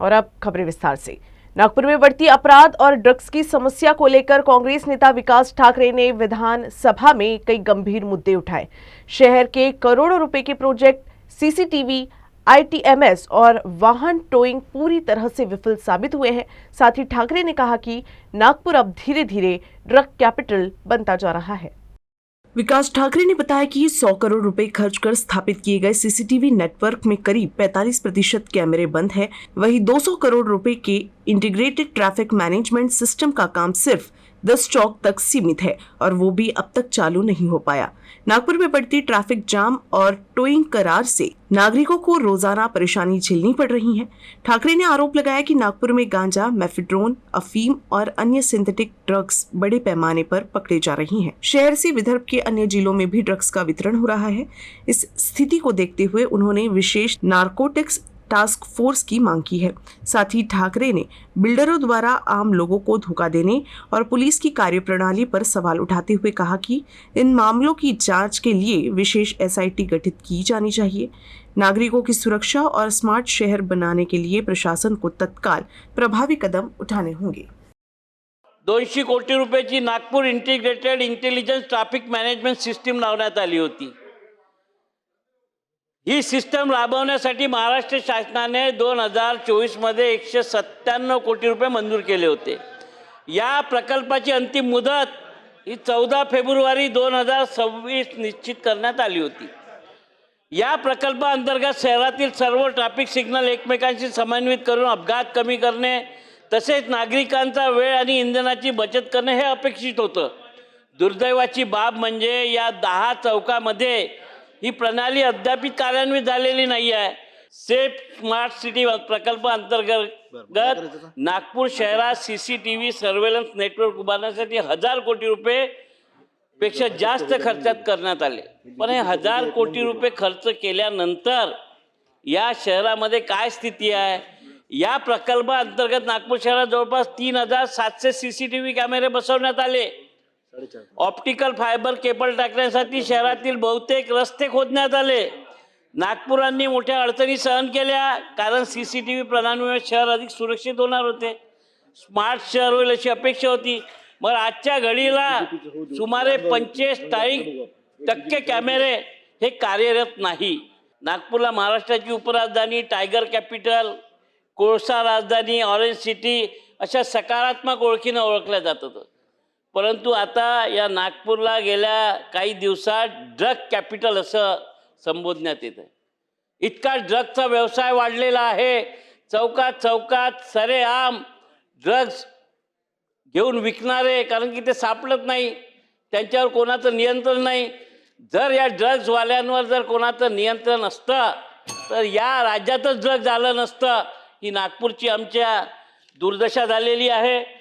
और अब खबरें विस्तार से। नागपुर में बढ़ती अपराध और ड्रग्स की समस्या को लेकर कांग्रेस नेता विकास ठाकरे ने विधानसभा में कई गंभीर मुद्दे उठाए। शहर के करोड़ों रुपए के प्रोजेक्ट सीसीटीवी, आईटीएमएस और वाहन टोइंग पूरी तरह से विफल साबित हुए हैं। साथ ही ठाकरे ने कहा कि नागपुर अब धीरे धीरे ड्रग कैपिटल बनता जा रहा है। विकास ठाकरे ने बताया कि 100 करोड़ रुपए खर्च कर स्थापित किए गए सीसीटीवी नेटवर्क में करीब 45% कैमरे बंद है। वहीं 200 करोड़ रुपए के इंटीग्रेटेड ट्रैफिक मैनेजमेंट सिस्टम का काम सिर्फ 10 चौक तक सीमित है और वो भी अब तक चालू नहीं हो पाया। नागपुर में बढ़ती ट्रैफिक जाम और टोइंग करार से नागरिकों को रोजाना परेशानी झेलनी पड़ रही है। ठाकरे ने आरोप लगाया कि नागपुर में गांजा, मेफेड्रोन, अफीम और अन्य सिंथेटिक ड्रग्स बड़े पैमाने पर पकड़े जा रही हैं। शहर से विदर्भ के अन्य जिलों में भी ड्रग्स का वितरण हो रहा है। इस स्थिति को देखते हुए उन्होंने विशेष नारकोटिक्स टास्क फोर्स की मांग की है। साथ ही ठाकरे ने बिल्डरों द्वारा आम लोगों को धोखा देने और पुलिस की कार्यप्रणाली पर सवाल उठाते हुए कहा कि इन मामलों की जांच के लिए विशेष एसआईटी गठित की जानी चाहिए। नागरिकों की सुरक्षा और स्मार्ट शहर बनाने के लिए प्रशासन को तत्काल प्रभावी कदम उठाने होंगे। 200 कोटी रुपयाची Nagpur integrated intelligence traffic management system लावण्यात आली होती। ही सिस्टम राबवण्यासाठी महाराष्ट्र शासनाने 2024 मध्ये 197 कोटी रुपये मंजूर केले होते। या प्रकल्पाची अंतिम मुदत ही 14 फेब्रुवारी 2026 निश्चित करण्यात आली होती। या प्रकल्पाअंतर्गत शहरातील सर्व ट्रॅफिक सिग्नल एकमेकांशी समन्वयित करून अपघात कमी करणे तसेच नागरिकांचा वेळ आणि इंधनाची बचत करणे हे अपेक्षित होतं। दुर्दैवाची बाब म्हणजे या 10 चौकामध्ये ही प्रणाली अद्याप कार्यान्वित झालेली नाही आहे। सेफ स्मार्ट सिटी प्रकल्प अंतर्गत नागपूर शहरात सीसीटीव्ही सर्वेलन्स नेटवर्क उभारण्यासाठी 1000 कोटी रुपये पेक्षा जास्त खर्चात करण्यात आले। पण हे 1000 कोटी रुपये खर्च केल्यानंतर या शहरामध्ये काय स्थिती आहे? या प्रकल्पाअंतर्गत नागपूर शहरात जवळपास 3700 सीसीटीव्ही कॅमेरे बसवण्यात आले। ऑप्टिकल फायबर केबल टाकण्यासाठी शहरातील बहुतेक रस्ते खोदण्यात आले। नागपुरांनी मोठ्या अडचणी सहन केल्या कारण सीसीटीव्ही प्रणालीमुळे शहर अधिक सुरक्षित होणार होते। स्मार्ट शहर होईल अशी अपेक्षा होती। मग आजच्या घडीला सुमारे 45% कॅमेरे हे कार्यरत नाही। नागपूरला महाराष्ट्राची उपराजधानी, टायगर कॅपिटल, कोळसा राजधानी, ऑरेंज सिटी अशा सकारात्मक ओळखीने ओळखल्या जात होतं। परंतु आता या नागपूरला गेल्या काही दिवसात ड्रग कॅपिटल असं संबोधण्यात येतं। इतका ड्रगचा व्यवसाय वाढलेला आहे। चौकात चौकात सरेआम ड्रग्स घेऊन विकणारे, कारण की ते सापडत नाही, त्यांच्यावर कोणाचं नियंत्रण नाही। जर या ड्रग्सवाल्यांवर जर कोणाचं नियंत्रण असतं तर या राज्यातच ड्रग्ज झालं नसतं। ही नागपूरची आमच्या दुर्दशा झालेली आहे।